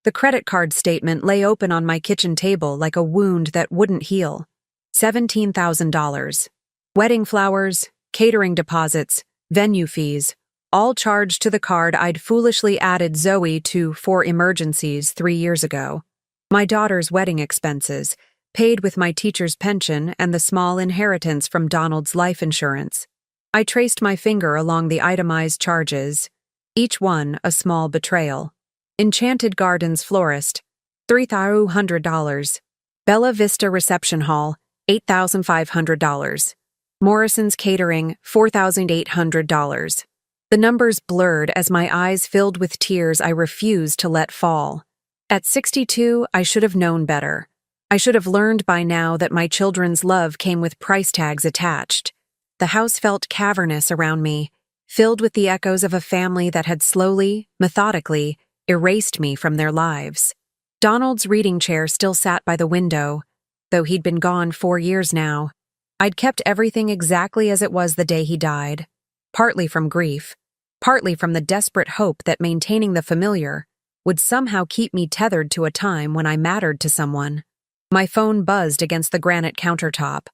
The credit card statement lay open on my kitchen table like a wound that wouldn't heal. $17,000. Wedding flowers, catering deposits, venue fees, all charged to the card I'd foolishly added Zoe to for emergencies 3 years ago. My daughter's wedding expenses, paid with my teacher's pension and the small inheritance from Donald's life insurance. I traced my finger along the itemized charges, each one a small betrayal. Enchanted Gardens florist, $3,200. Bella Vista reception hall, $8,500. Morrison's catering, $4,800. The numbers blurred as my eyes filled with tears I refused to let fall. At 62, I should have known better. I should have learned by now that my children's love came with price tags attached. The house felt cavernous around me, filled with the echoes of a family that had slowly, methodically, erased me from their lives. Donald's reading chair still sat by the window, though he'd been gone 4 years now. I'd kept everything exactly as it was the day he died, partly from grief, partly from the desperate hope that maintaining the familiar would somehow keep me tethered to a time when I mattered to someone. My phone buzzed against the granite countertop.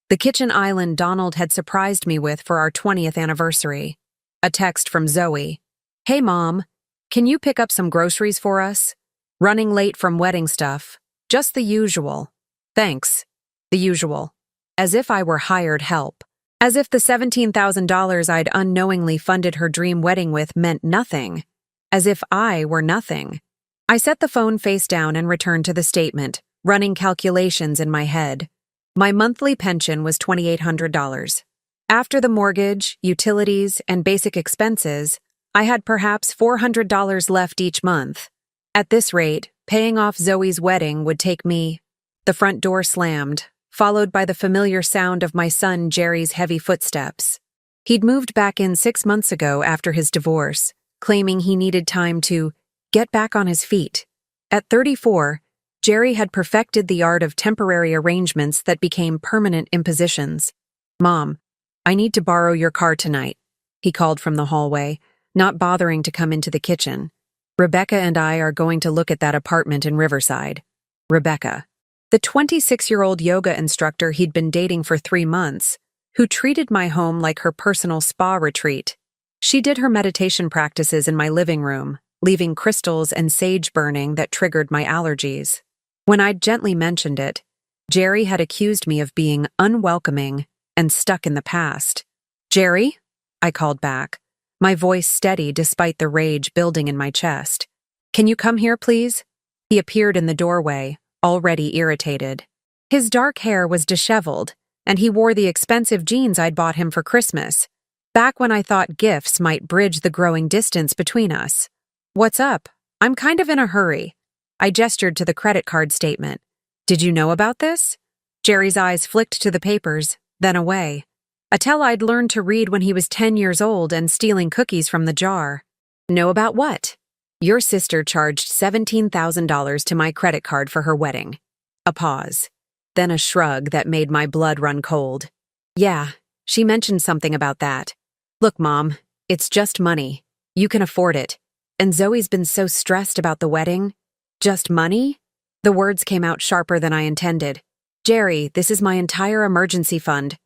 The kitchen island Donald had surprised me with for our 20th anniversary. A text from Zoe. "Hey, Mom. Can you pick up some groceries for us? Running late from wedding stuff. Just the usual. Thanks." The usual. As if I were hired help. As if the $17,000 I'd unknowingly funded her dream wedding with meant nothing. As if I were nothing. I set the phone face down and returned to the statement, running calculations in my head. My monthly pension was $2,800. After the mortgage, utilities, and basic expenses, I had perhaps $400 left each month. At this rate, paying off Zoe's wedding would take me. The front door slammed, followed by the familiar sound of my son Jerry's heavy footsteps. He'd moved back in 6 months ago after his divorce, claiming he needed time to get back on his feet. At 34, Jerry had perfected the art of temporary arrangements that became permanent impositions. "Mom, I need to borrow your car tonight," he called from the hallway, not bothering to come into the kitchen. "Rebecca and I are going to look at that apartment in Riverside." Rebecca. The 26-year-old yoga instructor he'd been dating for 3 months, who treated my home like her personal spa retreat. She did her meditation practices in my living room, leaving crystals and sage burning that triggered my allergies. When I'd gently mentioned it, Jerry had accused me of being unwelcoming and stuck in the past. "Jerry?" I called back, my voice steady despite the rage building in my chest. "Can you come here, please?" He appeared in the doorway, already irritated. His dark hair was disheveled, and he wore the expensive jeans I'd bought him for Christmas, back when I thought gifts might bridge the growing distance between us. "What's up? I'm kind of in a hurry." I gestured to the credit card statement. "Did you know about this?" Jerry's eyes flicked to the papers, then away. A tell I'd learned to read when he was 10 years old and stealing cookies from the jar. "Know about what?" "Your sister charged $17,000 to my credit card for her wedding." A pause, then a shrug that made my blood run cold. "Yeah, she mentioned something about that. Look, Mom, it's just money. You can afford it. And Zoe's been so stressed about the wedding. Just money?" The words came out sharper than I intended. "Jerry, this is my entire emergency fund.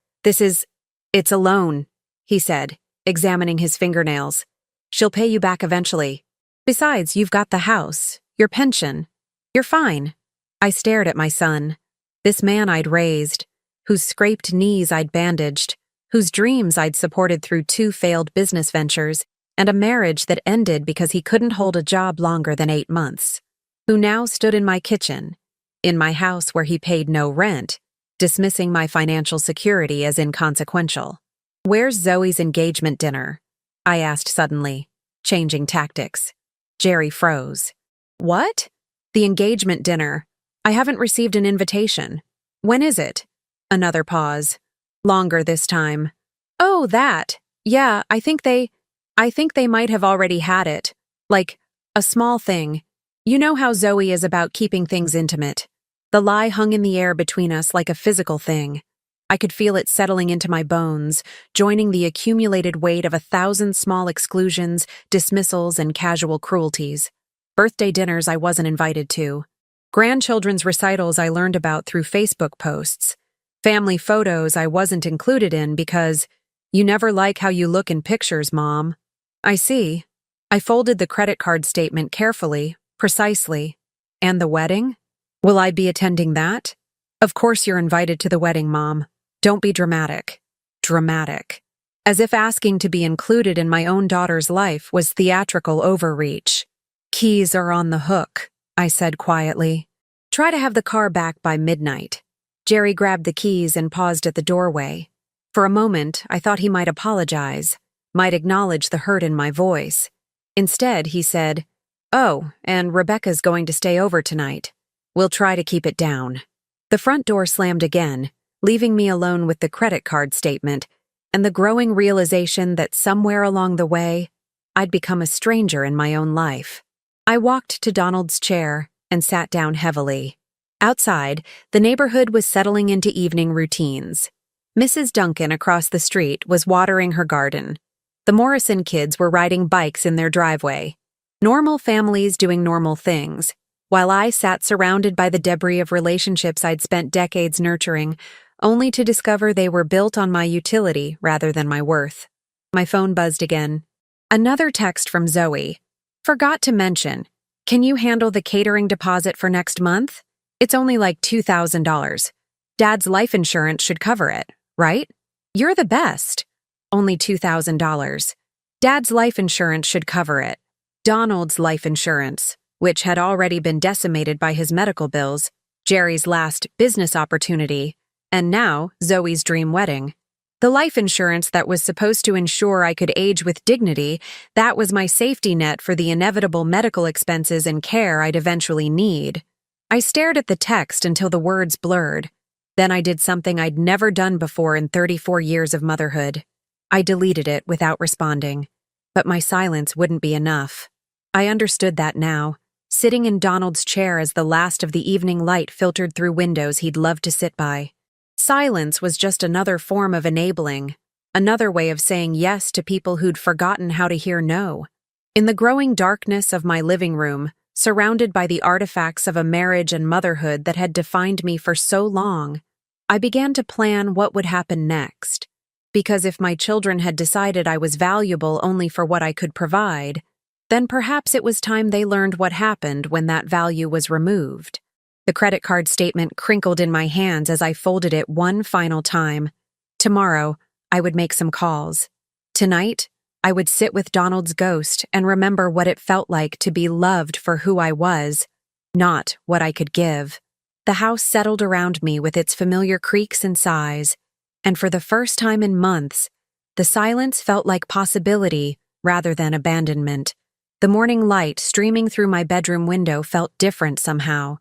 It's a loan," he said, examining his fingernails. "She'll pay you back eventually. Besides, you've got the house, your pension. You're fine." I stared at my son, this man I'd raised, whose scraped knees I'd bandaged, whose dreams I'd supported through 2 failed business ventures and a marriage that ended because he couldn't hold a job longer than 8 months, who now stood in my kitchen, in my house where he paid no rent, dismissing my financial security as inconsequential. "Where's Zoe's engagement dinner?" I asked suddenly, changing tactics. Jerry froze. "What?" "The engagement dinner. I haven't received an invitation. When is it?" Another pause. Longer this time. "Oh, that. Yeah, I think they might have already had it. Like, a small thing. You know how Zoe is about keeping things intimate. The lie hung in the air between us like a physical thing. I could feel it settling into my bones, joining the accumulated weight of 1,000 small exclusions, dismissals, and casual cruelties. Birthday dinners I wasn't invited to. Grandchildren's recitals I learned about through Facebook posts. Family photos I wasn't included in because you never like how you look in pictures, Mom. I see. I folded the credit card statement carefully, precisely. And the wedding? Will I be attending that? Of course you're invited to the wedding, Mom. Don't be dramatic. Dramatic. As if asking to be included in my own daughter's life was theatrical overreach. Keys are on the hook, I said quietly. Try to have the car back by midnight. Jerry grabbed the keys and paused at the doorway. For a moment, I thought he might apologize, might acknowledge the hurt in my voice. Instead, he said, "Oh, and Rebecca's going to stay over tonight. We'll try to keep it down." The front door slammed again, leaving me alone with the credit card statement and the growing realization that somewhere along the way, I'd become a stranger in my own life. I walked to Donald's chair and sat down heavily. Outside, the neighborhood was settling into evening routines. Mrs. Duncan across the street was watering her garden. The Morrison kids were riding bikes in their driveway. Normal families doing normal things, while I sat surrounded by the debris of relationships I'd spent decades nurturing, only to discover they were built on my utility rather than my worth. My phone buzzed again. Another text from Zoe. Forgot to mention, can you handle the catering deposit for next month? It's only like $2,000. Dad's life insurance should cover it, right? You're the best. Only $2,000. Dad's life insurance should cover it. Donald's life insurance, which had already been decimated by his medical bills, Jerry's last business opportunity, and now Zoe's dream wedding. The life insurance that was supposed to ensure I could age with dignity, that was my safety net for the inevitable medical expenses and care I'd eventually need. I stared at the text until the words blurred. Then I did something I'd never done before in 34 years of motherhood. I deleted it without responding. But my silence wouldn't be enough. I understood that now, sitting in Donald's chair as the last of the evening light filtered through windows he'd love to sit by. Silence was just another form of enabling, another way of saying yes to people who'd forgotten how to hear no. In the growing darkness of my living room, surrounded by the artifacts of a marriage and motherhood that had defined me for so long, I began to plan what would happen next. Because if my children had decided I was valuable only for what I could provide, then perhaps it was time they learned what happened when that value was removed. The credit card statement crinkled in my hands as I folded it one final time. Tomorrow, I would make some calls. Tonight, I would sit with Donald's ghost and remember what it felt like to be loved for who I was, not what I could give. The house settled around me with its familiar creaks and sighs, and for the first time in months, the silence felt like possibility rather than abandonment. The morning light streaming through my bedroom window felt different somehow.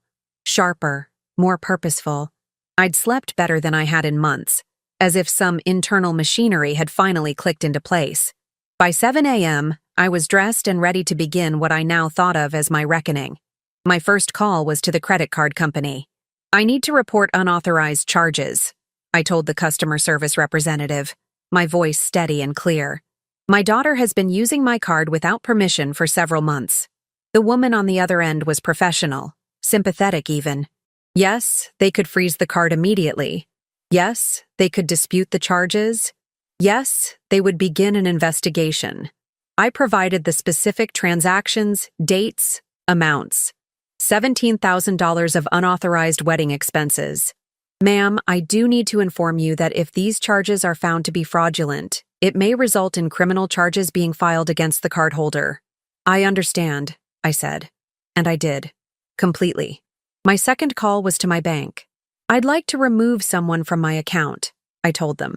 Sharper, more purposeful. I'd slept better than I had in months, as if some internal machinery had finally clicked into place. By 7 a.m., I was dressed and ready to begin what I now thought of as my reckoning. My first call was to the credit card company. "I need to report unauthorized charges," I told the customer service representative, my voice steady and clear. "My daughter has been using my card without permission for several months." The woman on the other end was professional. Sympathetic even. Yes, they could freeze the card immediately. Yes, they could dispute the charges. Yes, they would begin an investigation. I provided the specific transactions, dates, amounts. $17,000 of unauthorized wedding expenses. "Ma'am, I do need to inform you that if these charges are found to be fraudulent, it may result in criminal charges being filed against the cardholder." "I understand," I said. And I did. Completely. My second call was to my bank. "I'd like to remove someone from my account," I told them.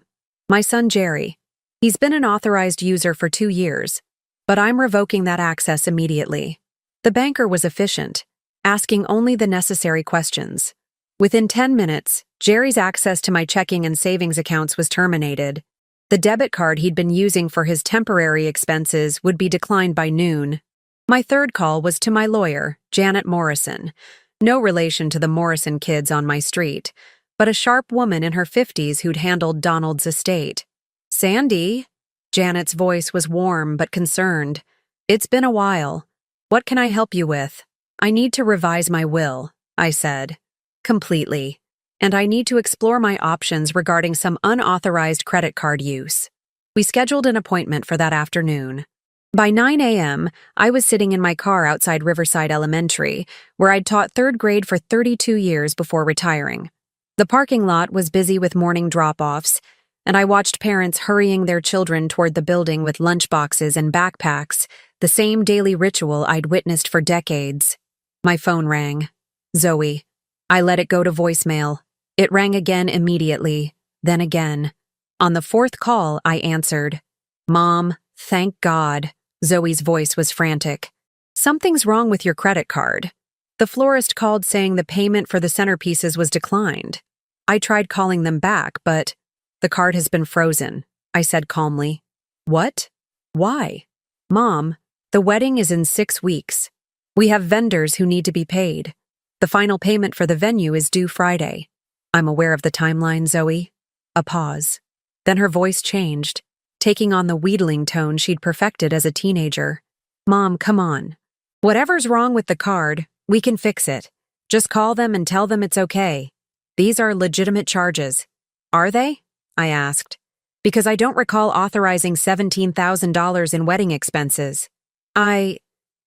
"My son Jerry. He's been an authorized user for 2 years, but I'm revoking that access immediately." The banker was efficient, asking only the necessary questions. Within 10 minutes, Jerry's access to my checking and savings accounts was terminated. The debit card he'd been using for his temporary expenses would be declined by noon. My third call was to my lawyer, Janet Morrison. No relation to the Morrison kids on my street, but a sharp woman in her 50s who'd handled Donald's estate. "Sandy?" Janet's voice was warm but concerned. "It's been a while. What can I help you with? I need to revise my will, I said. Completely. And I need to explore my options regarding some unauthorized credit card use. We scheduled an appointment for that afternoon. By 9 a.m., I was sitting in my car outside Riverside Elementary, where I'd taught third grade for 32 years before retiring. The parking lot was busy with morning drop-offs, and I watched parents hurrying their children toward the building with lunchboxes and backpacks, the same daily ritual I'd witnessed for decades. My phone rang. Zoe. I let it go to voicemail. It rang again immediately, then again. On the fourth call, I answered. Mom, thank God. Zoe's voice was frantic. Something's wrong with your credit card. The florist called saying the payment for the centerpieces was declined. I tried calling them back, but the card has been frozen, I said calmly. What? Why? Mom, the wedding is in 6 weeks. We have vendors who need to be paid. The final payment for the venue is due Friday. I'm aware of the timeline, Zoe. A pause. Then her voice changed, taking on the wheedling tone she'd perfected as a teenager. Mom, come on. Whatever's wrong with the card, we can fix it. Just call them and tell them it's okay. These are legitimate charges. Are they? I asked. Because I don't recall authorizing $17,000 in wedding expenses.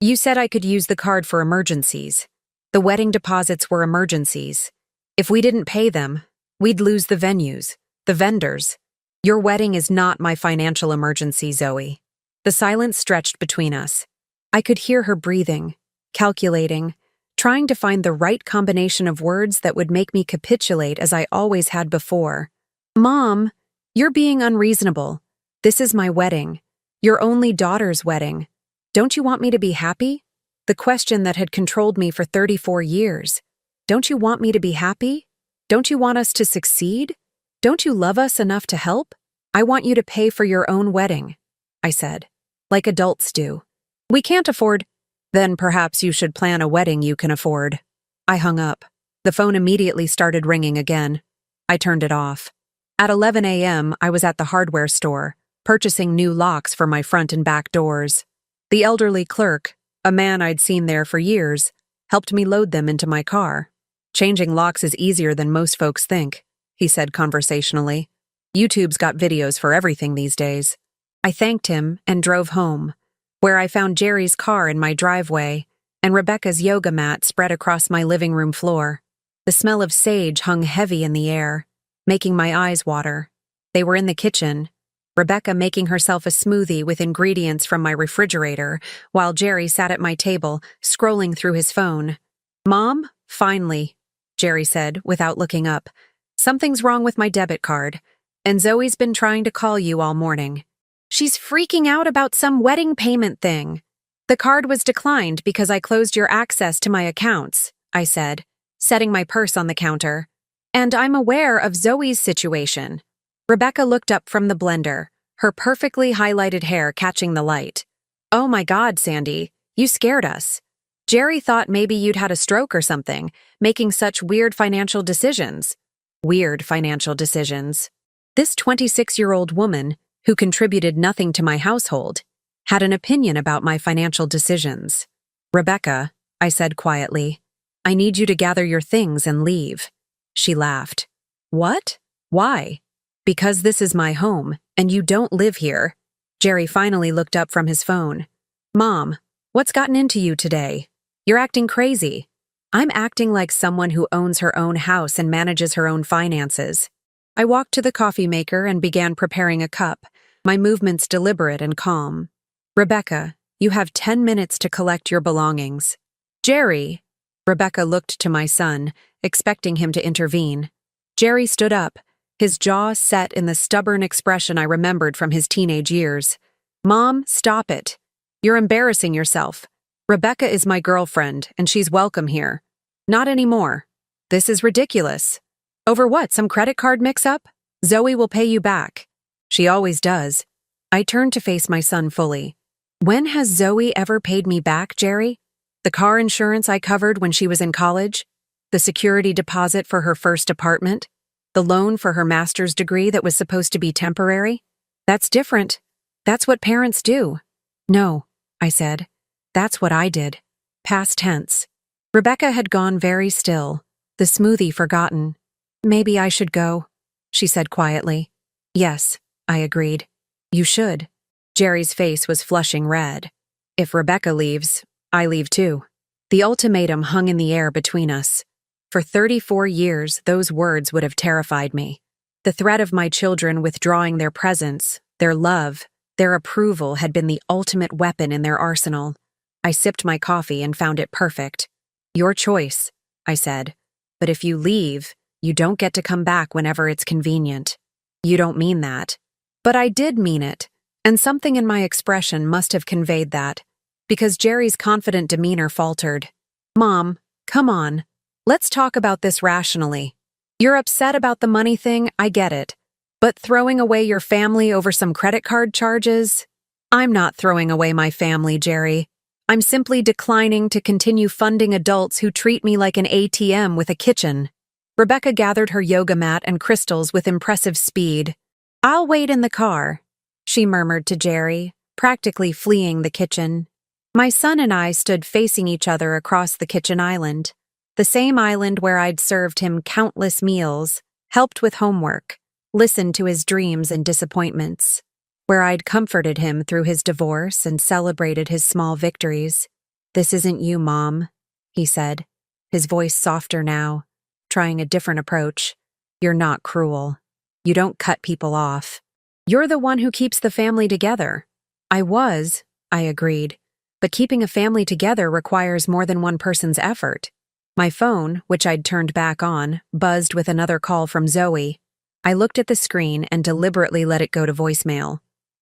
You said I could use the card for emergencies. The wedding deposits were emergencies. If we didn't pay them, we'd lose the venues, the vendors. Your wedding is not my financial emergency, Zoe. The silence stretched between us. I could hear her breathing, calculating, trying to find the right combination of words that would make me capitulate as I always had before. Mom, you're being unreasonable. This is my wedding. Your only daughter's wedding. Don't you want me to be happy? The question that had controlled me for 34 years. Don't you want me to be happy? Don't you want us to succeed? Don't you love us enough to help? I want you to pay for your own wedding, I said, like adults do. We can't afford. Then perhaps you should plan a wedding you can afford. I hung up. The phone immediately started ringing again. I turned it off. At 11 a.m., I was at the hardware store, purchasing new locks for my front and back doors. The elderly clerk, a man I'd seen there for years, helped me load them into my car. Changing locks is easier than most folks think, he said conversationally. YouTube's got videos for everything these days. I thanked him and drove home, where I found Jerry's car in my driveway and Rebecca's yoga mat spread across my living room floor. The smell of sage hung heavy in the air, making my eyes water. They were in the kitchen, Rebecca making herself a smoothie with ingredients from my refrigerator, while Jerry sat at my table, scrolling through his phone. Mom, finally, Jerry said without looking up. Something's wrong with my debit card, and Zoe's been trying to call you all morning. She's freaking out about some wedding payment thing. The card was declined because I closed your access to my accounts, I said, setting my purse on the counter. And I'm aware of Zoe's situation. Rebecca looked up from the blender, her perfectly highlighted hair catching the light. Oh my God, Sandy, you scared us. Jerry thought maybe you'd had a stroke or something, making such weird financial decisions. Weird financial decisions. This 26-year-old woman, who contributed nothing to my household, had an opinion about my financial decisions. Rebecca, I said quietly, I need you to gather your things and leave. She laughed. What? Why? Because this is my home, and you don't live here. Jerry finally looked up from his phone. Mom, what's gotten into you today? You're acting crazy. I'm acting like someone who owns her own house and manages her own finances. I walked to the coffee maker and began preparing a cup, my movements deliberate and calm. Rebecca, you have 10 minutes to collect your belongings. Jerry! Rebecca looked to my son, expecting him to intervene. Jerry stood up, his jaw set in the stubborn expression I remembered from his teenage years. Mom, stop it. You're embarrassing yourself. Rebecca is my girlfriend, and she's welcome here. Not anymore. This is ridiculous. Over what, some credit card mix-up? Zoe will pay you back. She always does. I turned to face my son fully. When has Zoe ever paid me back, Jerry? The car insurance I covered when she was in college? The security deposit for her first apartment? The loan for her master's degree that was supposed to be temporary? That's different. That's what parents do. No, I said. That's what I did. Past tense. Rebecca had gone very still, the smoothie forgotten. Maybe I should go, she said quietly. Yes, I agreed. You should. Jerry's face was flushing red. If Rebecca leaves, I leave too. The ultimatum hung in the air between us. For 34 years, those words would have terrified me. The threat of my children withdrawing their presence, their love, their approval had been the ultimate weapon in their arsenal. I sipped my coffee and found it perfect. Your choice, I said. But if you leave, you don't get to come back whenever it's convenient. You don't mean that. But I did mean it, and something in my expression must have conveyed that, because Jerry's confident demeanor faltered. Mom, come on. Let's talk about this rationally. You're upset about the money thing, I get it. But throwing away your family over some credit card charges? I'm not throwing away my family, Jerry. I'm simply declining to continue funding adults who treat me like an ATM with a kitchen. Rebecca gathered her yoga mat and crystals with impressive speed. I'll wait in the car, she murmured to Jerry, practically fleeing the kitchen. My son and I stood facing each other across the kitchen island, the same island where I'd served him countless meals, helped with homework, listened to his dreams and disappointments, where I'd comforted him through his divorce and celebrated his small victories. This isn't you, Mom, he said, his voice softer now, trying a different approach. You're not cruel. You don't cut people off. You're the one who keeps the family together. I agreed. But keeping a family together requires more than one person's effort. My phone, which I'd turned back on, buzzed with another call from Zoe. I looked at the screen and deliberately let it go to voicemail.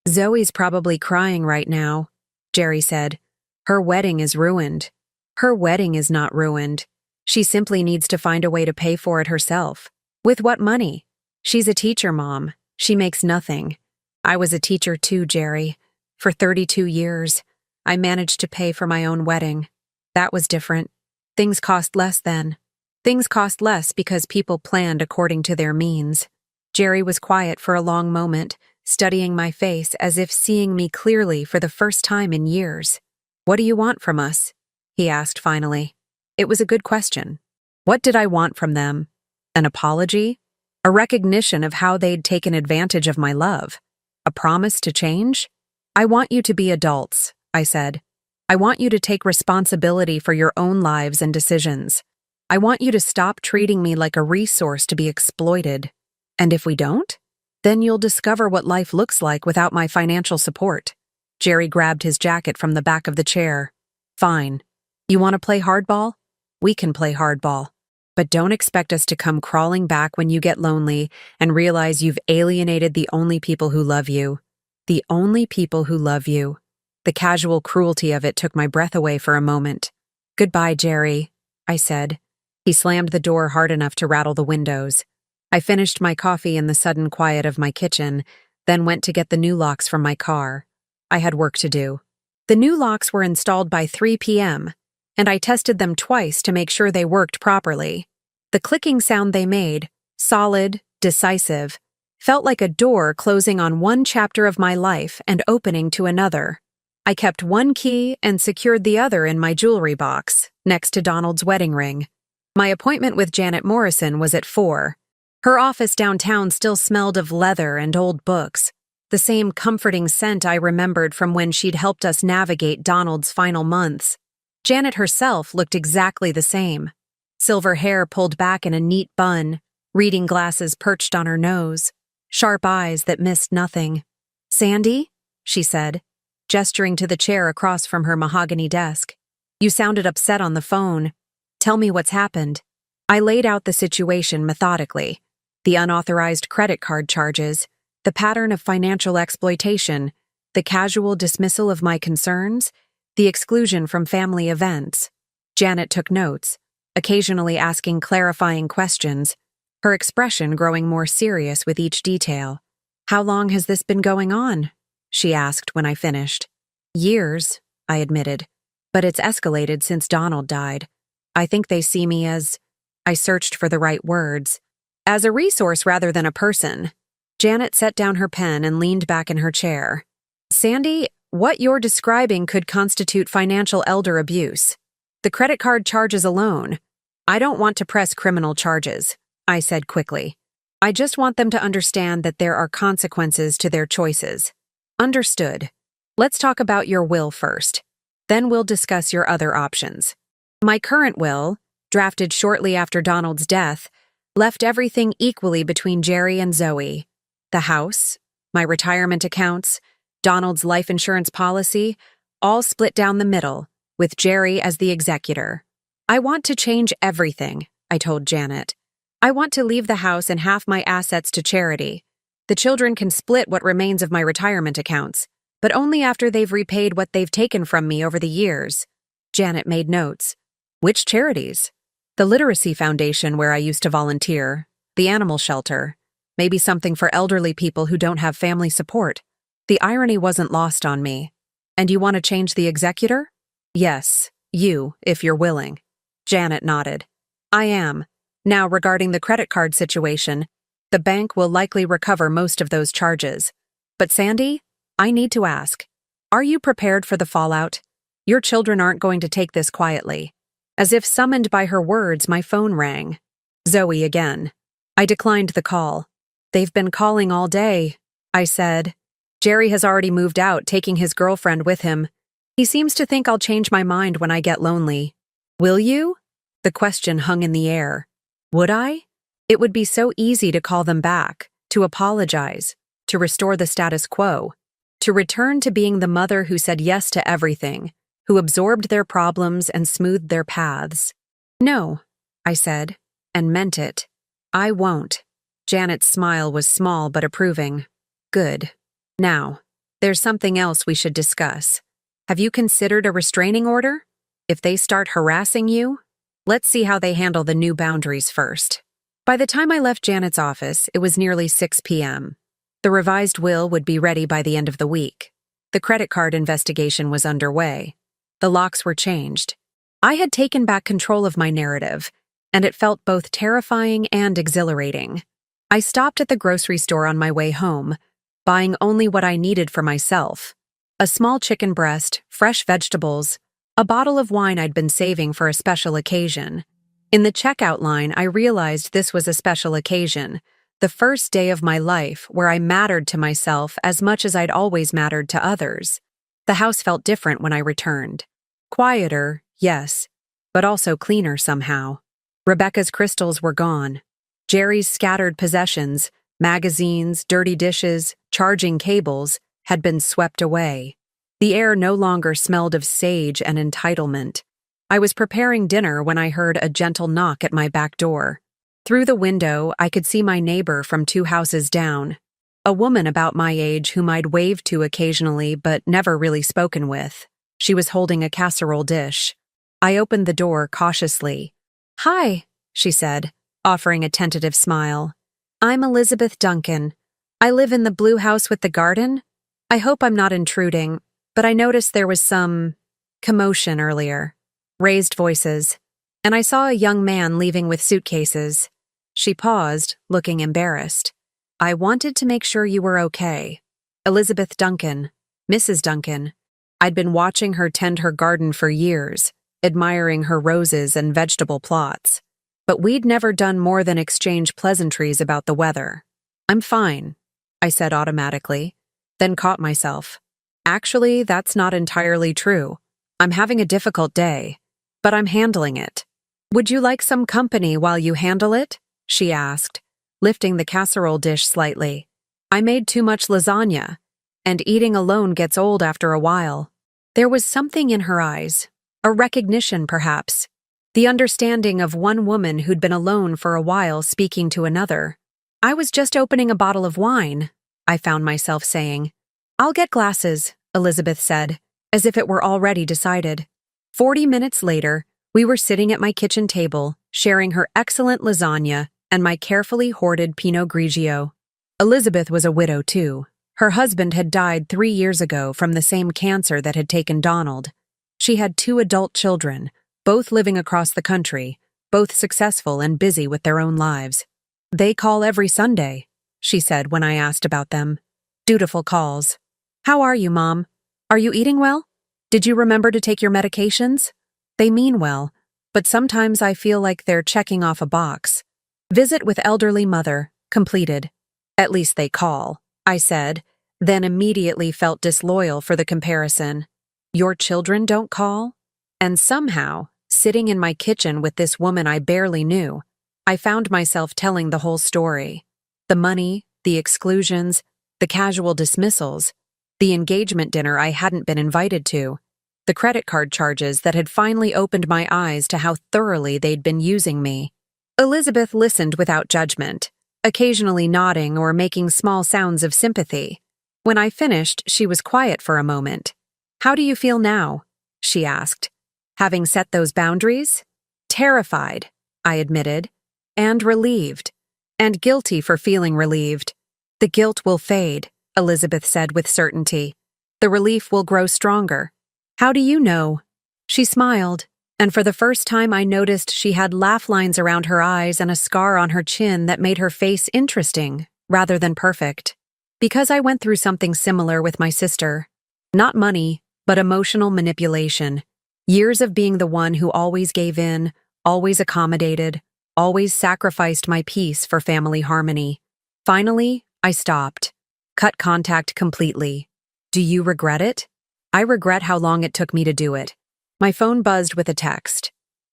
Zoe's probably crying right now, Jerry said. Her wedding is ruined. Her wedding is not ruined. She simply needs to find a way to pay for it herself. With what money? She's a teacher, Mom. She makes nothing. I was a teacher too, Jerry. For 32 years. I managed to pay for my own wedding. That was different. Things cost less then. Things cost less because people planned according to their means. Jerry was quiet for a long moment, studying my face as if seeing me clearly for the first time in years. What do you want from us? He asked finally. It was a good question. What did I want from them? An apology? A recognition of how they'd taken advantage of my love? A promise to change? I want you to be adults, I said. I want you to take responsibility for your own lives and decisions. I want you to stop treating me like a resource to be exploited. And if we don't, then you'll discover what life looks like without my financial support. Jerry grabbed his jacket from the back of the chair. Fine. You want to play hardball? We can play hardball. But don't expect us to come crawling back when you get lonely and realize you've alienated the only people who love you. The only people who love you. The casual cruelty of it took my breath away for a moment. Goodbye, Jerry, I said. He slammed the door hard enough to rattle the windows. I finished my coffee in the sudden quiet of my kitchen, then went to get the new locks from my car. I had work to do. The new locks were installed by 3 p.m., and I tested them twice to make sure they worked properly. The clicking sound they made, solid, decisive, felt like a door closing on one chapter of my life and opening to another. I kept one key and secured the other in my jewelry box, next to Donald's wedding ring. My appointment with Janet Morrison was at 4. Her office downtown still smelled of leather and old books, the same comforting scent I remembered from when she'd helped us navigate Donald's final months. Janet herself looked exactly the same. Silver hair pulled back in a neat bun, reading glasses perched on her nose, sharp eyes that missed nothing. Sandy, she said, gesturing to the chair across from her mahogany desk. You sounded upset on the phone. Tell me what's happened. I laid out the situation methodically. The unauthorized credit card charges, the pattern of financial exploitation, the casual dismissal of my concerns, the exclusion from family events. Janet took notes, occasionally asking clarifying questions, her expression growing more serious with each detail. How long has this been going on? She asked when I finished. Years, I admitted, but it's escalated since Donald died. I think they see me as, I searched for the right words, as a resource rather than a person. Janet set down her pen and leaned back in her chair. Sandy, What you're describing could constitute financial elder abuse. The credit card charges alone. I don't want to press criminal charges, I said quickly. I just want them to understand that there are consequences to their choices. Understood. Let's talk about your will first. Then we'll discuss your other options. My current will, drafted shortly after Donald's death, left everything equally between Jerry and Zoe. The house, my retirement accounts, Donald's life insurance policy, all split down the middle, with Jerry as the executor. I want to change everything, I told Janet. I want to leave the house and half my assets to charity. The children can split what remains of my retirement accounts, but only after they've repaid what they've taken from me over the years. Janet made notes. Which charities? The Literacy Foundation where I used to volunteer, the animal shelter, maybe something for elderly people who don't have family support. The irony wasn't lost on me. And you want to change the executor? Yes, you, if you're willing. Janet nodded. I am. Now, regarding the credit card situation, the bank will likely recover most of those charges. But Sandy, I need to ask, are you prepared for the fallout? Your children aren't going to take this quietly. As if summoned by her words, my phone rang. Zoe again. I declined the call. They've been calling all day, I said. Jerry has already moved out, taking his girlfriend with him. He seems to think I'll change my mind when I get lonely. Will you? The question hung in the air. Would I? It would be so easy to call them back, to apologize, to restore the status quo, to return to being the mother who said yes to everything, who absorbed their problems and smoothed their paths. No, I said, and meant it. I won't. Janet's smile was small but approving. Good. Now, there's something else we should discuss. Have you considered a restraining order? If they start harassing you, let's see how they handle the new boundaries first. By the time I left Janet's office, it was nearly 6 p.m. The revised will would be ready by the end of the week. The credit card investigation was underway. The locks were changed. I had taken back control of my narrative, and it felt both terrifying and exhilarating. I stopped at the grocery store on my way home, buying only what I needed for myself. A small chicken breast, fresh vegetables, a bottle of wine I'd been saving for a special occasion. In the checkout line, I realized this was a special occasion, the first day of my life where I mattered to myself as much as I'd always mattered to others. The house felt different when I returned. Quieter, yes, but also cleaner somehow. Rebecca's crystals were gone. Jerry's scattered possessions, magazines, dirty dishes, charging cables, had been swept away. The air no longer smelled of sage and entitlement. I was preparing dinner when I heard a gentle knock at my back door. Through the window, I could see my neighbor from 2 houses down, a woman about my age whom I'd waved to occasionally but never really spoken with. She was holding a casserole dish. I opened the door cautiously. Hi, she said, offering a tentative smile. I'm Elizabeth Duncan. I live in the blue house with the garden. I hope I'm not intruding, but I noticed there was some commotion earlier. Raised voices, and I saw a young man leaving with suitcases. She paused, looking embarrassed. I wanted to make sure you were okay. Elizabeth Duncan, Mrs. Duncan. I'd been watching her tend her garden for years, admiring her roses and vegetable plots. But we'd never done more than exchange pleasantries about the weather. I'm fine, I said automatically, then caught myself. Actually, that's not entirely true. I'm having a difficult day, but I'm handling it. Would you like some company while you handle it? She asked, lifting the casserole dish slightly. I made too much lasagna, and eating alone gets old after a while. There was something in her eyes, a recognition perhaps, the understanding of one woman who'd been alone for a while speaking to another. I was just opening a bottle of wine, I found myself saying. I'll get glasses, Elizabeth said, as if it were already decided. 40 minutes later, we were sitting at my kitchen table, sharing her excellent lasagna and my carefully hoarded Pinot Grigio. Elizabeth was a widow, too. Her husband had died 3 years ago from the same cancer that had taken Donald. She had 2 adult children, both living across the country, both successful and busy with their own lives. They call every Sunday, she said when I asked about them. Dutiful calls. How are you, Mom? Are you eating well? Did you remember to take your medications? They mean well, but sometimes I feel like they're checking off a box. Visit with elderly mother, completed. At least they call, I said, then immediately felt disloyal for the comparison. Your children don't call? And somehow, sitting in my kitchen with this woman I barely knew, I found myself telling the whole story. The money, the exclusions, the casual dismissals, the engagement dinner I hadn't been invited to, the credit card charges that had finally opened my eyes to how thoroughly they'd been using me. Elizabeth listened without judgment, occasionally nodding or making small sounds of sympathy. When I finished, she was quiet for a moment. How do you feel now? She asked. Having set those boundaries? Terrified, I admitted, and relieved, and guilty for feeling relieved. The guilt will fade, Elizabeth said with certainty. The relief will grow stronger. How do you know? She smiled, and for the first time I noticed she had laugh lines around her eyes and a scar on her chin that made her face interesting, rather than perfect. Because I went through something similar with my sister. Not money, but emotional manipulation. Years of being the one who always gave in, always accommodated, always sacrificed my peace for family harmony. Finally, I stopped. Cut contact completely. Do you regret it? I regret how long it took me to do it. My phone buzzed with a text.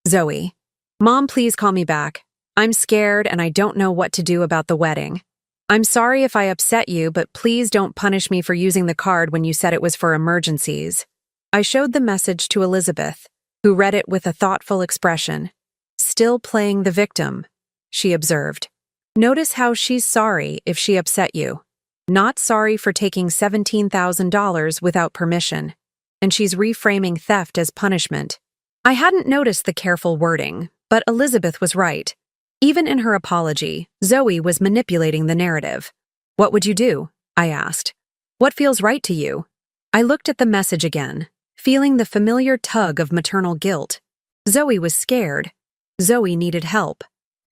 Zoe. Mom, please call me back. I'm scared and I don't know what to do about the wedding. I'm sorry if I upset you, but please don't punish me for using the card when you said it was for emergencies. I showed the message to Elizabeth, who read it with a thoughtful expression. Still playing the victim, she observed. Notice how she's sorry if she upset you. Not sorry for taking $17,000 without permission. And she's reframing theft as punishment. I hadn't noticed the careful wording, but Elizabeth was right. Even in her apology, Zoe was manipulating the narrative. What would you do? I asked. What feels right to you? I looked at the message again, feeling the familiar tug of maternal guilt. Zoe was scared. Zoe needed help.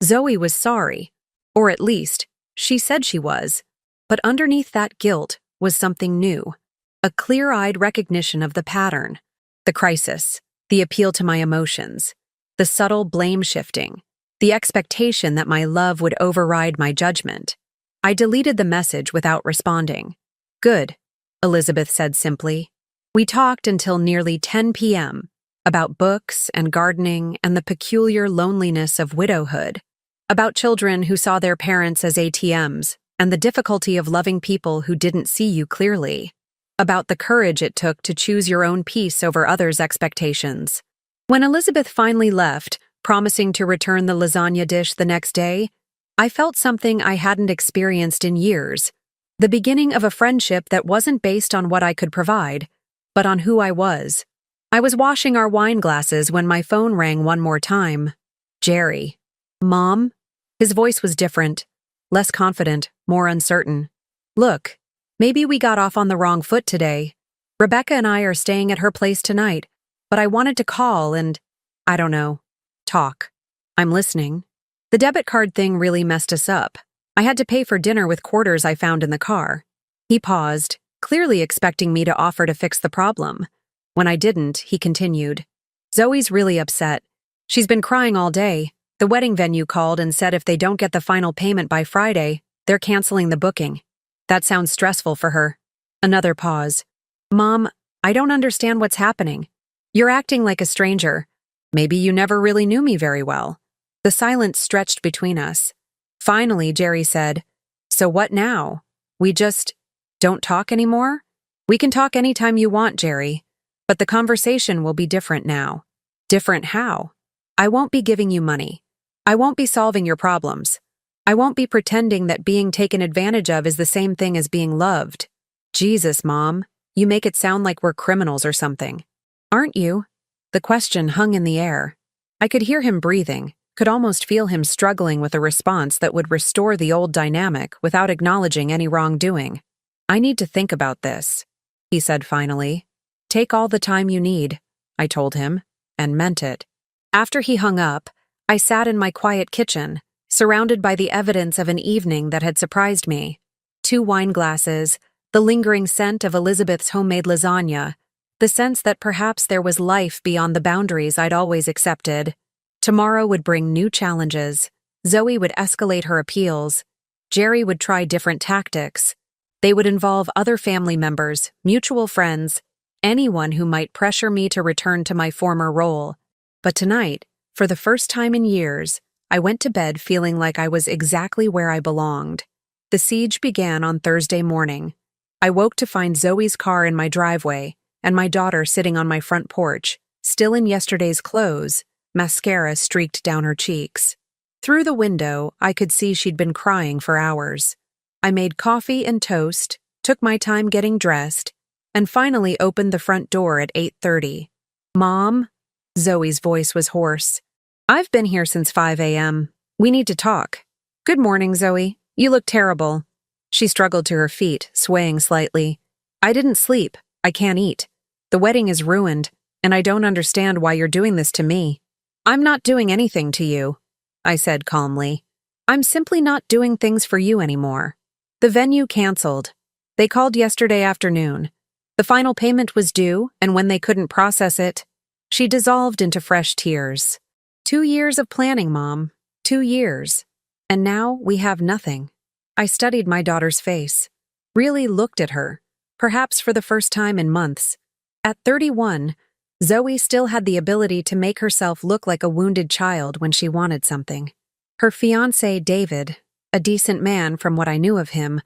Zoe was sorry. Or at least, she said she was. But underneath that guilt was something new. A clear-eyed recognition of the pattern. The crisis. The appeal to my emotions. The subtle blame-shifting. The expectation that my love would override my judgment. I deleted the message without responding. Good, Elizabeth said simply. We talked until nearly 10 p.m. about books and gardening and the peculiar loneliness of widowhood, about children who saw their parents as ATMs and the difficulty of loving people who didn't see you clearly, about the courage it took to choose your own peace over others' expectations. When Elizabeth finally left, promising to return the lasagna dish the next day, I felt something I hadn't experienced in years, the beginning of a friendship that wasn't based on what I could provide, but on who I was. I was washing our wine glasses when my phone rang one more time. Jerry. Mom? His voice was different, less confident, more uncertain. Look, maybe we got off on the wrong foot today. Rebecca and I are staying at her place tonight, but I wanted to call and, I don't know, talk. I'm listening. The debit card thing really messed us up. I had to pay for dinner with quarters I found in the car. He paused, clearly expecting me to offer to fix the problem. When I didn't, he continued. Zoe's really upset. She's been crying all day. The wedding venue called and said if they don't get the final payment by Friday, they're canceling the booking. That sounds stressful for her. Another pause. Mom, I don't understand what's happening. You're acting like a stranger. Maybe you never really knew me very well. The silence stretched between us. Finally, Jerry said, So what now? We just don't talk anymore? We can talk anytime you want, Jerry. But the conversation will be different now. Different how? I won't be giving you money. I won't be solving your problems. I won't be pretending that being taken advantage of is the same thing as being loved. Jesus, Mom, you make it sound like we're criminals or something. Aren't you? The question hung in the air. I could hear him breathing, could almost feel him struggling with a response that would restore the old dynamic without acknowledging any wrongdoing. I need to think about this, he said finally. Take all the time you need, I told him, and meant it. After he hung up, I sat in my quiet kitchen, surrounded by the evidence of an evening that had surprised me. 2 wine glasses, the lingering scent of Elizabeth's homemade lasagna, the sense that perhaps there was life beyond the boundaries I'd always accepted. Tomorrow would bring new challenges. Zoe would escalate her appeals. Jerry would try different tactics. They would involve other family members, mutual friends, anyone who might pressure me to return to my former role. But tonight, for the first time in years, I went to bed feeling like I was exactly where I belonged. The siege began on Thursday morning. I woke to find Zoe's car in my driveway and my daughter sitting on my front porch, still in yesterday's clothes, mascara streaked down her cheeks. Through the window, I could see she'd been crying for hours. I made coffee and toast, took my time getting dressed, and finally opened the front door at 8:30. "Mom?" Zoe's voice was hoarse. "I've been here since 5 a.m. We need to talk." "Good morning, Zoe. You look terrible." She struggled to her feet, swaying slightly. "I didn't sleep. I can't eat. The wedding is ruined, and I don't understand why you're doing this to me." "I'm not doing anything to you," I said calmly. "I'm simply not doing things for you anymore." The venue canceled. They called yesterday afternoon. The final payment was due, and when they couldn't process it, she dissolved into fresh tears. 2 years of planning, Mom. 2 years. And now we have nothing. I studied my daughter's face, really looked at her, perhaps for the first time in months. At 31, Zoe still had the ability to make herself look like a wounded child when she wanted something. Her fiancé, David, a decent man from what I knew of him,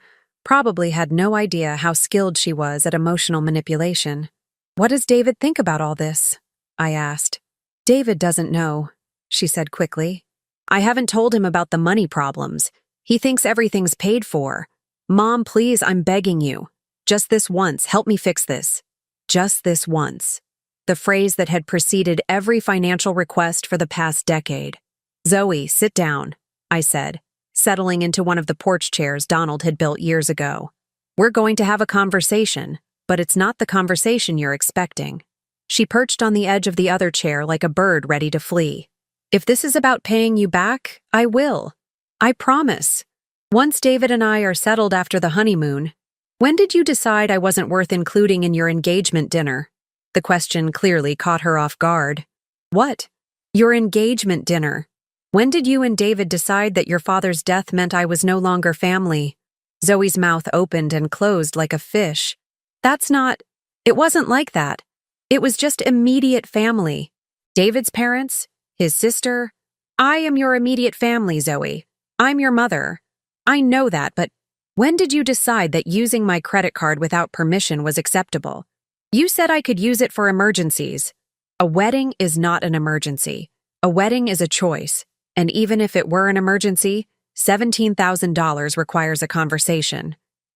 probably had no idea how skilled she was at emotional manipulation. "What does David think about all this?" I asked. "David doesn't know," she said quickly. "I haven't told him about the money problems. He thinks everything's paid for. Mom, please, I'm begging you. Just this once, help me fix this. Just this once." The phrase that had preceded every financial request for the past decade. "Zoe, sit down," I said, settling into one of the porch chairs Donald had built years ago. "We're going to have a conversation, but it's not the conversation you're expecting." She perched on the edge of the other chair like a bird ready to flee. "If this is about paying you back, I will. I promise. Once David and I are settled after the honeymoon." "When did you decide I wasn't worth including in your engagement dinner?" The question clearly caught her off guard. "What?" "Your engagement dinner. When did you and David decide that your father's death meant I was no longer family?" Zoe's mouth opened and closed like a fish. It wasn't like that. It was just immediate family. David's parents, his sister. I am your immediate family, Zoe. I'm your mother. I know that, but when did you decide that using my credit card without permission was acceptable? You said I could use it for emergencies. A wedding is not an emergency. A wedding is a choice. And even if it were an emergency, $17,000 requires a conversation.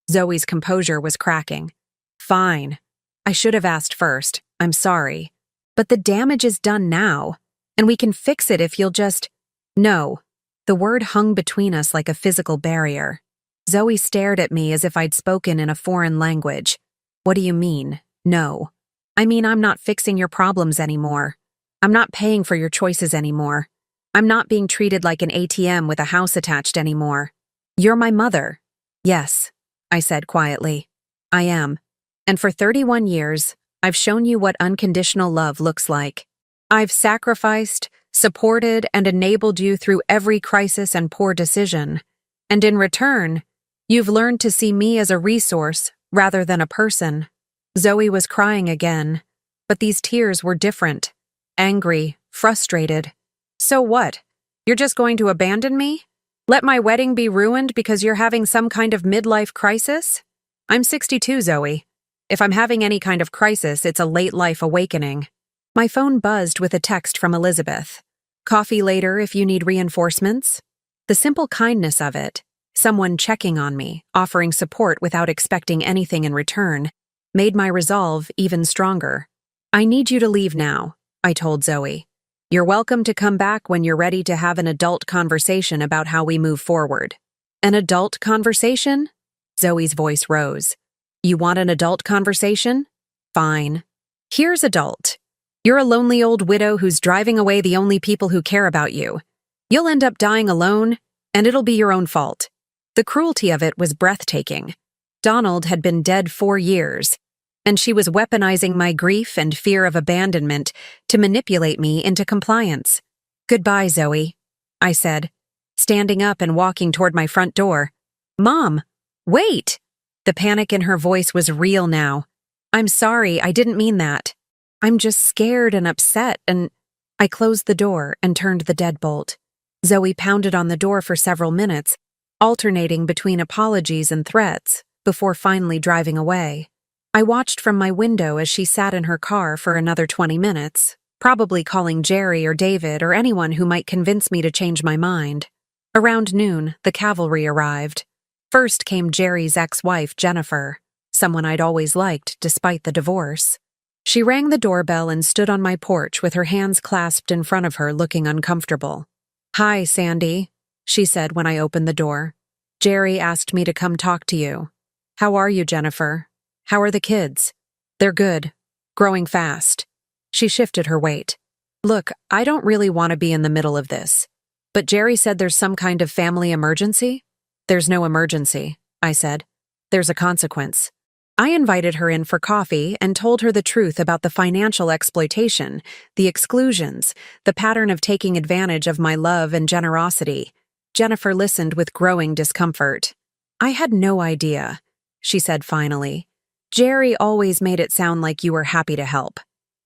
Zoe's composure was cracking. "Fine. I should have asked first. I'm sorry. But the damage is done now, and we can fix it if you'll just—" "No." The word hung between us like a physical barrier. Zoe stared at me as if I'd spoken in a foreign language. "What do you mean, no?" "I mean, I'm not fixing your problems anymore. I'm not paying for your choices anymore. I'm not being treated like an ATM with a house attached anymore. You're my mother." "Yes," I said quietly. "I am. And for 31 years, I've shown you what unconditional love looks like. I've sacrificed, supported, and enabled you through every crisis and poor decision. And in return, you've learned to see me as a resource rather than a person." Zoe was crying again, but these tears were different. Angry, frustrated. "So what? You're just going to abandon me? Let my wedding be ruined because you're having some kind of midlife crisis? I'm 62, Zoe. If I'm having any kind of crisis, it's a late-life awakening." My phone buzzed with a text from Elizabeth. "Coffee later if you need reinforcements." The simple kindness of it, someone checking on me, offering support without expecting anything in return, made my resolve even stronger. "I need you to leave now," I told Zoe. "You're welcome to come back when you're ready to have an adult conversation about how we move forward." "An adult conversation?" Zoe's voice rose. "You want an adult conversation? Fine. Here's adult. You're a lonely old widow who's driving away the only people who care about you. You'll end up dying alone, and it'll be your own fault." The cruelty of it was breathtaking. Donald had been dead 4 years, and she was weaponizing my grief and fear of abandonment to manipulate me into compliance. "Goodbye, Zoe," I said, standing up and walking toward my front door. "Mom, wait!" The panic in her voice was real now. "I'm sorry, I didn't mean that. I'm just scared and upset and—" I closed the door and turned the deadbolt. Zoe pounded on the door for several minutes, alternating between apologies and threats, before finally driving away. I watched from my window as she sat in her car for another 20 minutes, probably calling Jerry or David or anyone who might convince me to change my mind. Around noon, the cavalry arrived. First came Jerry's ex-wife, Jennifer, someone I'd always liked despite the divorce. She rang the doorbell and stood on my porch with her hands clasped in front of her, looking uncomfortable. "Hi, Sandy," she said when I opened the door. "Jerry asked me to come talk to you." "How are you, Jennifer? How are the kids?" "They're good. Growing fast." She shifted her weight. "Look, I don't really want to be in the middle of this. But Jerry said there's some kind of family emergency?" "There's no emergency," I said. "There's a consequence." I invited her in for coffee and told her the truth about the financial exploitation, the exclusions, the pattern of taking advantage of my love and generosity. Jennifer listened with growing discomfort. "I had no idea," she said finally. "Jerry always made it sound like you were happy to help."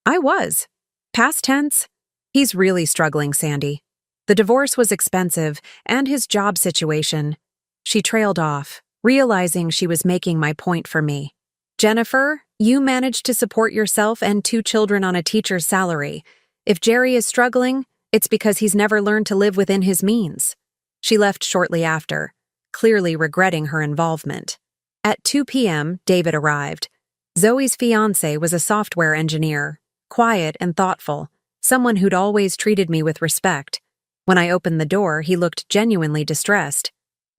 "I was. Past tense. He's really struggling, Sandy. The divorce was expensive, and his job situation." She trailed off, realizing she was making my point for me. "Jennifer, you managed to support yourself and 2 children on a teacher's salary. If Jerry is struggling, it's because he's never learned to live within his means." She left shortly after, clearly regretting her involvement. At 2 p.m., David arrived. Zoe's fiancé was a software engineer, quiet and thoughtful, someone who'd always treated me with respect. When I opened the door, he looked genuinely distressed.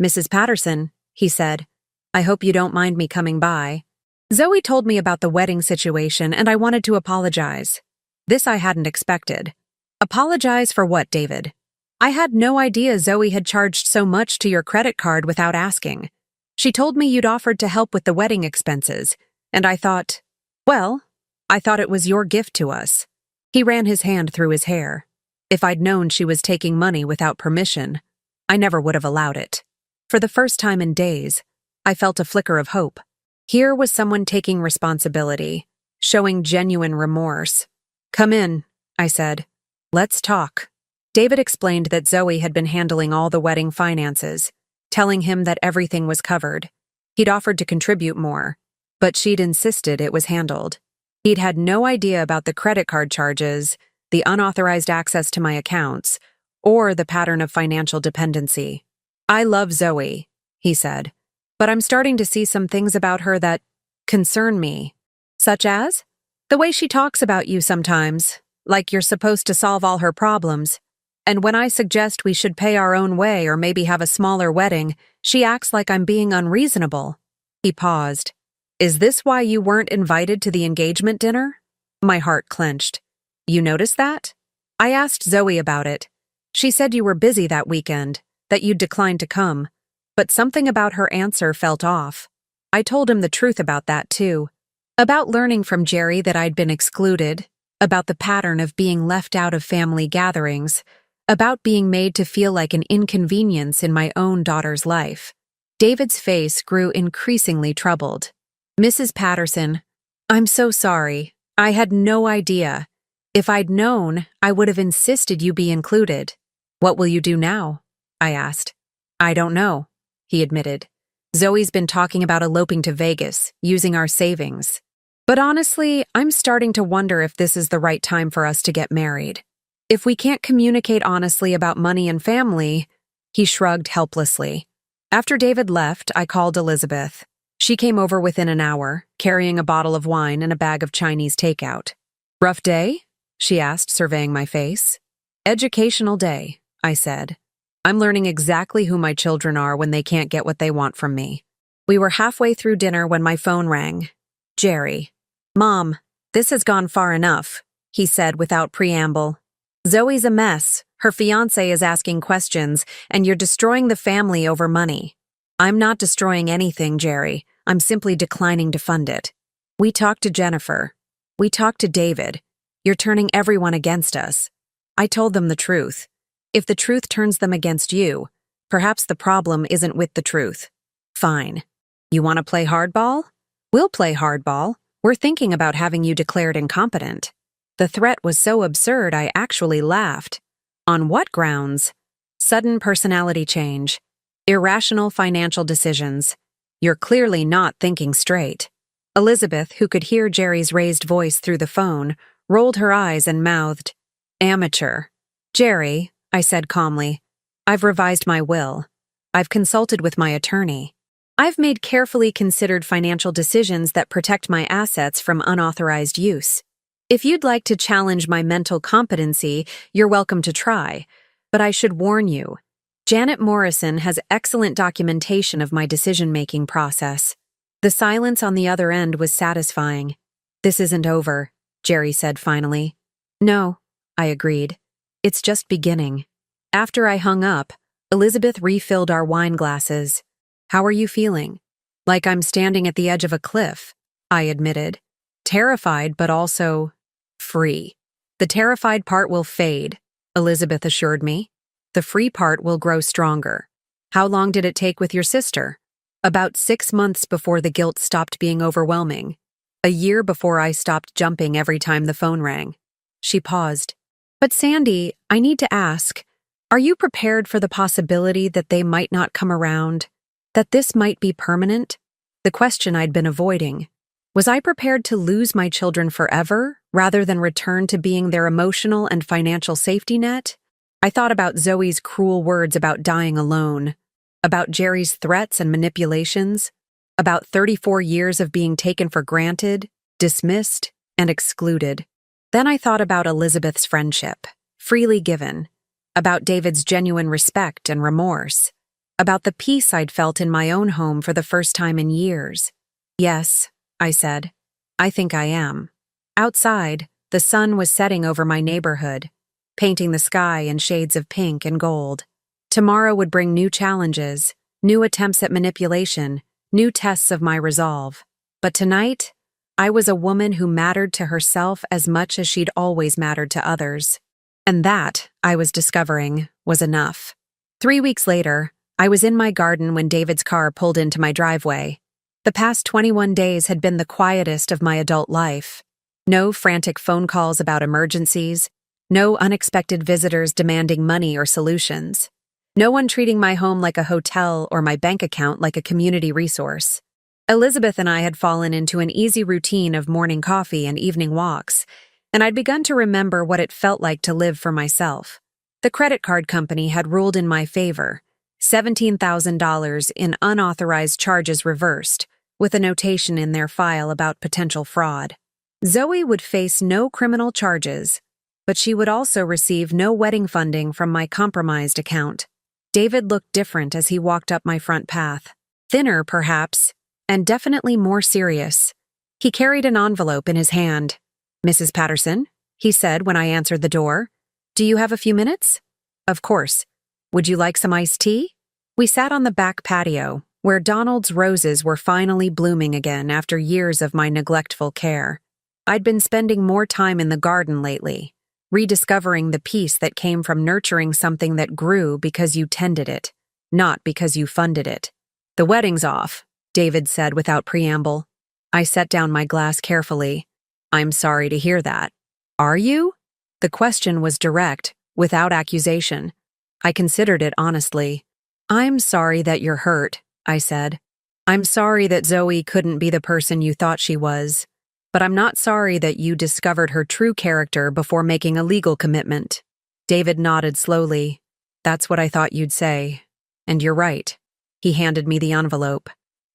"Mrs. Patterson," he said, "I hope you don't mind me coming by." Zoe told me about the wedding situation, and I wanted to apologize. This I hadn't expected. Apologize for what, David? "I had no idea Zoe had charged so much to your credit card without asking. She told me you'd offered to help with the wedding expenses, and I thought it was your gift to us." He ran his hand through his hair. "If I'd known she was taking money without permission, I never would have allowed it." For the first time in days, I felt a flicker of hope. Here was someone taking responsibility, showing genuine remorse. "Come in," I said. "Let's talk." David explained that Zoe had been handling all the wedding finances, telling him that everything was covered. He'd offered to contribute more, but she'd insisted it was handled. He'd had no idea about the credit card charges, the unauthorized access to my accounts, or the pattern of financial dependency. "I love Zoe," he said, "but I'm starting to see some things about her that concern me." "Such as?" "The way she talks about you sometimes, like you're supposed to solve all her problems. And when I suggest we should pay our own way or maybe have a smaller wedding, she acts like I'm being unreasonable." He paused. "Is this why you weren't invited to the engagement dinner?" My heart clenched. "You noticed that?" "I asked Zoe about it. She said you were busy that weekend, that you'd declined to come. But something about her answer felt off. I told him the truth about that, too. About learning from Jerry that I'd been excluded, about the pattern of being left out of family gatherings, about being made to feel like an inconvenience in my own daughter's life. David's face grew increasingly troubled. "Mrs. Patterson, I'm so sorry. I had no idea. If I'd known, I would have insisted you be included." "What will you do now?" I asked. "I don't know," he admitted. "Zoe's been talking about eloping to Vegas, using our savings. But honestly, I'm starting to wonder if this is the right time for us to get married. If we can't communicate honestly about money and family—" He shrugged helplessly. After David left, I called Elizabeth. She came over within an hour, carrying a bottle of wine and a bag of Chinese takeout. "Rough day?" she asked, surveying my face. "Educational day," I said. "I'm learning exactly who my children are when they can't get what they want from me." We were halfway through dinner when my phone rang. Jerry. "Mom, this has gone far enough," he said without preamble. "Zoe's a mess, her fiancé is asking questions, and you're destroying the family over money." "I'm not destroying anything, Jerry. I'm simply declining to fund it. We talked to Jennifer. We talked to David. You're turning everyone against us. I told them the truth. If the truth turns them against you, perhaps the problem isn't with the truth. Fine. You want to play hardball? We'll play hardball. We're thinking about having you declared incompetent. The threat was so absurd I actually laughed. On what grounds? Sudden personality change. Irrational financial decisions. You're clearly not thinking straight. Elizabeth, who could hear Jerry's raised voice through the phone, rolled her eyes and mouthed, "Amateur." "Jerry," I said calmly, "I've revised my will. I've consulted with my attorney. I've made carefully considered financial decisions that protect my assets from unauthorized use. If you'd like to challenge my mental competency, you're welcome to try. But I should warn you, Janet Morrison has excellent documentation of my decision-making process." The silence on the other end was satisfying. "This isn't over," Jerry said finally. "No," I agreed. "It's just beginning." After I hung up, Elizabeth refilled our wine glasses. "How are you feeling?" "Like I'm standing at the edge of a cliff," I admitted. "Terrified, but also free." "The terrified part will fade," Elizabeth assured me. "The free part will grow stronger." "How long did it take with your sister?" "About 6 months before the guilt stopped being overwhelming. A year before I stopped jumping every time the phone rang." She paused. "But Sandy, I need to ask, are you prepared for the possibility that they might not come around? That this might be permanent?" The question I'd been avoiding. Was I prepared to lose my children forever, rather than return to being their emotional and financial safety net? I thought about Zoe's cruel words about dying alone, about Jerry's threats and manipulations, about 34 years of being taken for granted, dismissed, and excluded. Then I thought about Elizabeth's friendship, freely given, about David's genuine respect and remorse, about the peace I'd felt in my own home for the first time in years. "Yes," I said, "I think I am." Outside, the sun was setting over my neighborhood, painting the sky in shades of pink and gold. Tomorrow would bring new challenges, new attempts at manipulation, new tests of my resolve. But tonight, I was a woman who mattered to herself as much as she'd always mattered to others. And that, I was discovering, was enough. 3 weeks later, I was in my garden when David's car pulled into my driveway. The past 21 days had been the quietest of my adult life. No frantic phone calls about emergencies, no unexpected visitors demanding money or solutions. No one treating my home like a hotel or my bank account like a community resource. Elizabeth and I had fallen into an easy routine of morning coffee and evening walks, and I'd begun to remember what it felt like to live for myself. The credit card company had ruled in my favor, $17,000 in unauthorized charges reversed, with a notation in their file about potential fraud. Zoe would face no criminal charges, but she would also receive no wedding funding from my compromised account. David looked different as he walked up my front path. Thinner, perhaps, and definitely more serious. He carried an envelope in his hand. "Mrs. Patterson," he said when I answered the door. "Do you have a few minutes?" "Of course. Would you like some iced tea?" We sat on the back patio, where Donald's roses were finally blooming again after years of my neglectful care. I'd been spending more time in the garden lately, rediscovering the peace that came from nurturing something that grew because you tended it, not because you funded it. "The wedding's off," David said without preamble. I set down my glass carefully. "I'm sorry to hear that." "Are you?" The question was direct, without accusation. I considered it honestly. "I'm sorry that you're hurt," I said. "I'm sorry that Zoe couldn't be the person you thought she was. But I'm not sorry that you discovered her true character before making a legal commitment." David nodded slowly. "That's what I thought you'd say. And you're right." He handed me the envelope.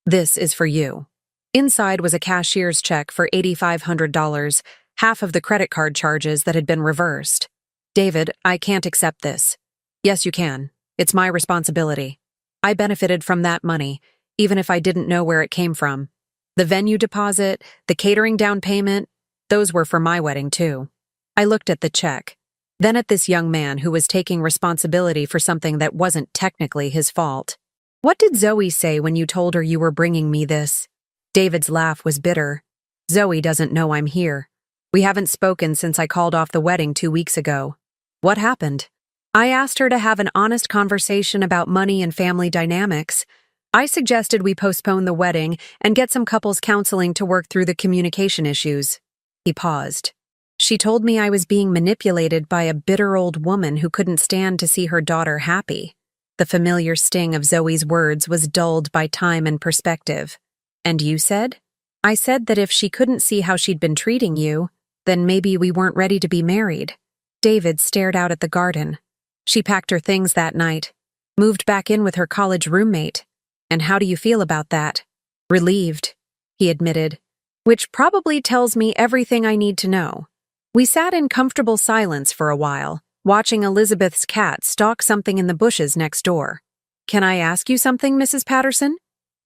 "This is for you." Inside was a cashier's check for $8,500, half of the credit card charges that had been reversed. "David, I can't accept this." "Yes, you can. It's my responsibility. I benefited from that money, even if I didn't know where it came from. The venue deposit, the catering down payment, those were for my wedding too." I looked at the check, then at this young man who was taking responsibility for something that wasn't technically his fault. "What did Zoe say when you told her you were bringing me this?" David's laugh was bitter. Zoe doesn't know I'm here. We haven't spoken since I called off the wedding 2 weeks ago. What happened? I asked her to have an honest conversation about money and family dynamics. I suggested we postpone the wedding and get some couples counseling to work through the communication issues. He paused. She told me I was being manipulated by a bitter old woman who couldn't stand to see her daughter happy. The familiar sting of Zoe's words was dulled by time and perspective. And you said? I said that if she couldn't see how she'd been treating you, then maybe we weren't ready to be married. David stared out at the garden. She packed her things that night, moved back in with her college roommate. And how do you feel about that? Relieved, he admitted, which probably tells me everything I need to know. We sat in comfortable silence for a while, watching Elizabeth's cat stalk something in the bushes next door. Can I ask you something, Mrs. Patterson?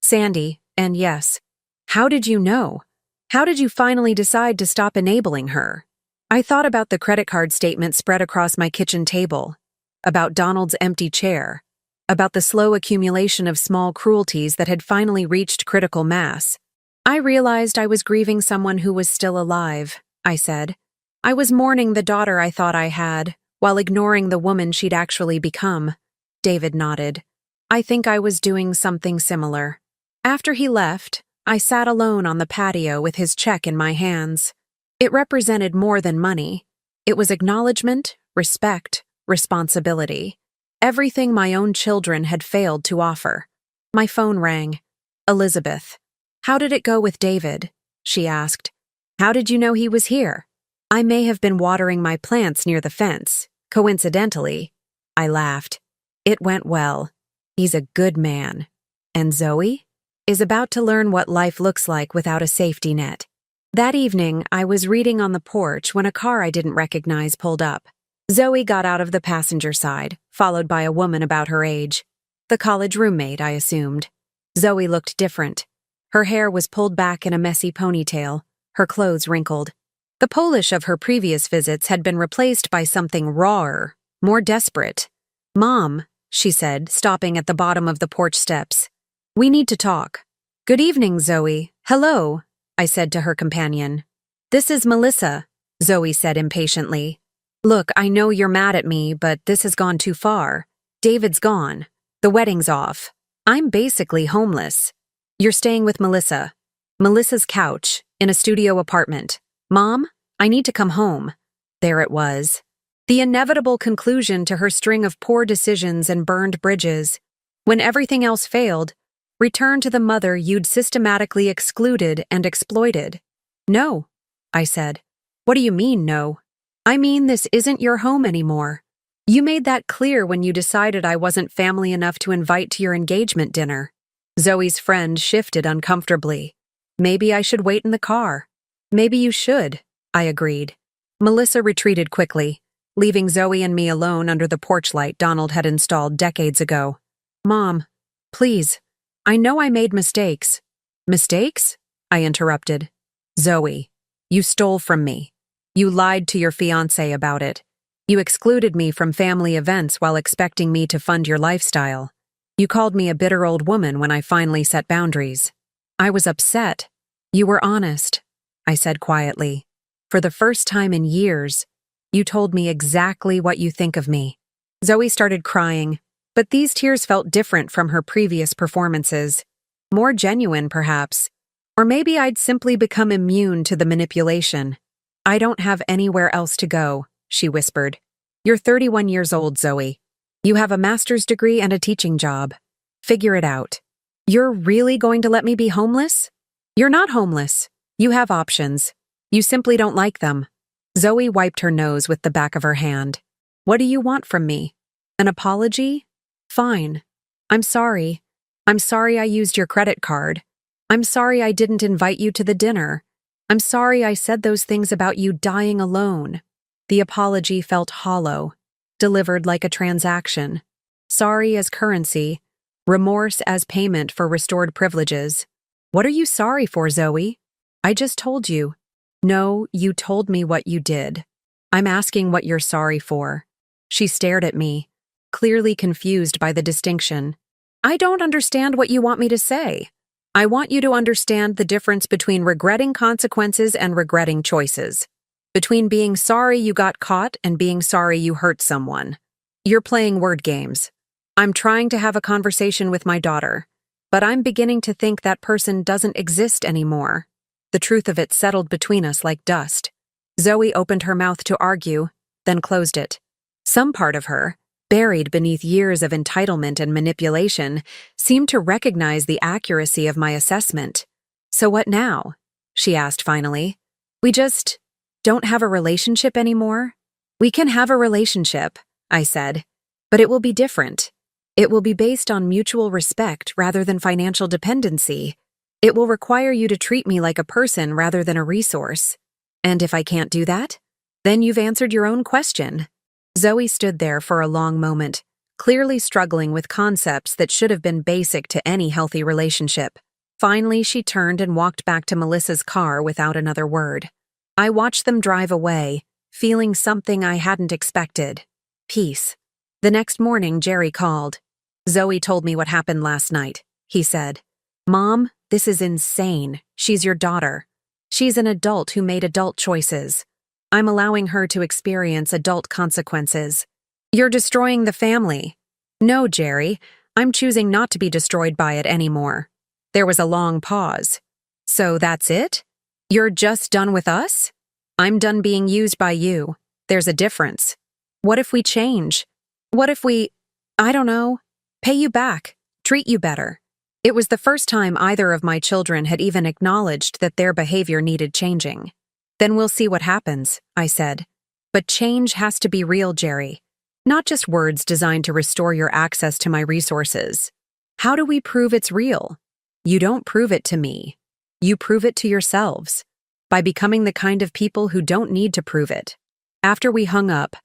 Sandy, and yes. How did you know? How did you finally decide to stop enabling her? I thought about the credit card statement spread across my kitchen table, about Donald's empty chair, about the slow accumulation of small cruelties that had finally reached critical mass. I realized I was grieving someone who was still alive, I said. I was mourning the daughter I thought I had, while ignoring the woman she'd actually become. David nodded. I think I was doing something similar. After he left, I sat alone on the patio with his check in my hands. It represented more than money. It was acknowledgement, respect, responsibility. Everything my own children had failed to offer. My phone rang. Elizabeth. How did it go with David? She asked. How did you know he was here? I may have been watering my plants near the fence, coincidentally. I laughed. It went well. He's a good man. And Zoe? Is about to learn what life looks like without a safety net. That evening, I was reading on the porch when a car I didn't recognize pulled up. Zoe got out of the passenger side, followed by a woman about her age. The college roommate, I assumed. Zoe looked different. Her hair was pulled back in a messy ponytail, her clothes wrinkled. The polish of her previous visits had been replaced by something rawer, more desperate. Mom, she said, stopping at the bottom of the porch steps. We need to talk. Good evening, Zoe. Hello, I said to her companion. This is Melissa, Zoe said impatiently. Look, I know you're mad at me, but this has gone too far. David's gone. The wedding's off. I'm basically homeless. You're staying with Melissa. Melissa's couch, in a studio apartment. Mom, I need to come home. There it was. The inevitable conclusion to her string of poor decisions and burned bridges. When everything else failed, return to the mother you'd systematically excluded and exploited. No, I said. What do you mean, no? I mean this isn't your home anymore. You made that clear when you decided I wasn't family enough to invite to your engagement dinner. Zoe's friend shifted uncomfortably. Maybe I should wait in the car. Maybe you should, I agreed. Melissa retreated quickly, leaving Zoe and me alone under the porch light Donald had installed decades ago. Mom, please. I know I made mistakes. Mistakes? I interrupted. Zoe, you stole from me. You lied to your fiancé about it. You excluded me from family events while expecting me to fund your lifestyle. You called me a bitter old woman when I finally set boundaries. I was upset. You were honest, I said quietly. For the first time in years, you told me exactly what you think of me. Zoe started crying, but these tears felt different from her previous performances. More genuine, perhaps. Or maybe I'd simply become immune to the manipulation. I don't have anywhere else to go, she whispered. You're 31 years old, Zoe. You have a master's degree and a teaching job. Figure it out. You're really going to let me be homeless? You're not homeless. You have options. You simply don't like them. Zoe wiped her nose with the back of her hand. What do you want from me? An apology? Fine. I'm sorry. I'm sorry I used your credit card. I'm sorry I didn't invite you to the dinner. I'm sorry I said those things about you dying alone. The apology felt hollow, delivered like a transaction. Sorry as currency, remorse as payment for restored privileges. What are you sorry for, Zoe? I just told you. No, you told me what you did. I'm asking what you're sorry for. She stared at me, clearly confused by the distinction. I don't understand what you want me to say. I want you to understand the difference between regretting consequences and regretting choices. Between being sorry you got caught and being sorry you hurt someone. You're playing word games. I'm trying to have a conversation with my daughter, but I'm beginning to think that person doesn't exist anymore. The truth of it settled between us like dust. Zoe opened her mouth to argue, then closed it. Some part of her, buried beneath years of entitlement and manipulation, seemed to recognize the accuracy of my assessment. So what now? She asked finally. We just don't have a relationship anymore? We can have a relationship, I said, but it will be different. It will be based on mutual respect rather than financial dependency. It will require you to treat me like a person rather than a resource. And if I can't do that, then you've answered your own question. Zoe stood there for a long moment, clearly struggling with concepts that should have been basic to any healthy relationship. Finally, she turned and walked back to Melissa's car without another word. I watched them drive away, feeling something I hadn't expected. Peace. The next morning, Jerry called. Zoe told me what happened last night, he said. Mom, this is insane. She's your daughter. She's an adult who made adult choices. I'm allowing her to experience adult consequences. You're destroying the family. No, Jerry, I'm choosing not to be destroyed by it anymore. There was a long pause. So that's it? You're just done with us? I'm done being used by you. There's a difference. What if we change? What if we, I don't know, pay you back, treat you better? It was the first time either of my children had even acknowledged that their behavior needed changing. Then we'll see what happens, I said. But change has to be real, Jerry. Not just words designed to restore your access to my resources. How do we prove it's real? You don't prove it to me. You prove it to yourselves. By becoming the kind of people who don't need to prove it. After we hung up,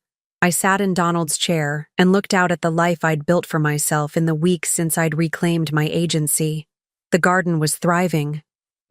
I sat in Donald's chair and looked out at the life I'd built for myself in the weeks since I'd reclaimed my agency. The garden was thriving.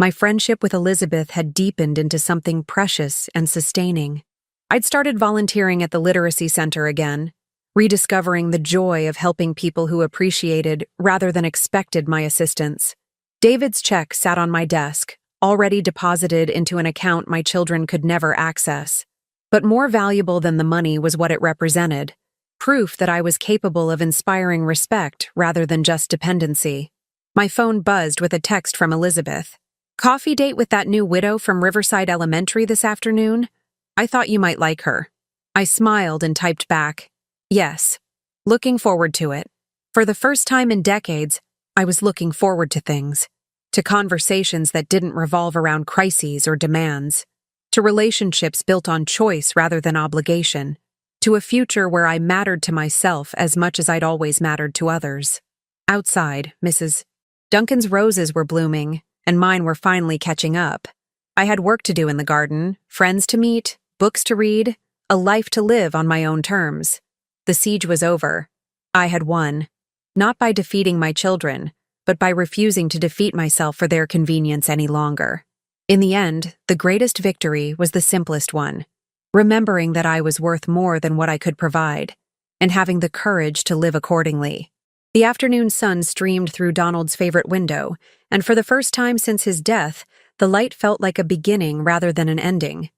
My friendship with Elizabeth had deepened into something precious and sustaining. I'd started volunteering at the literacy center again, rediscovering the joy of helping people who appreciated rather than expected my assistance. David's check sat on my desk, already deposited into an account my children could never access. But more valuable than the money was what it represented, proof that I was capable of inspiring respect rather than just dependency. My phone buzzed with a text from Elizabeth. Coffee date with that new widow from Riverside Elementary this afternoon? I thought you might like her. I smiled and typed back, yes. Looking forward to it. For the first time in decades, I was looking forward to things. To conversations that didn't revolve around crises or demands. To relationships built on choice rather than obligation. To a future where I mattered to myself as much as I'd always mattered to others. Outside, Mrs. Duncan's roses were blooming, and mine were finally catching up. I had work to do in the garden, friends to meet, books to read, a life to live on my own terms. The siege was over. I had won. Not by defeating my children, but by refusing to defeat myself for their convenience any longer. In the end, the greatest victory was the simplest one, remembering that I was worth more than what I could provide, and having the courage to live accordingly. The afternoon sun streamed through Donald's favorite window, and for the first time since his death, the light felt like a beginning rather than an ending.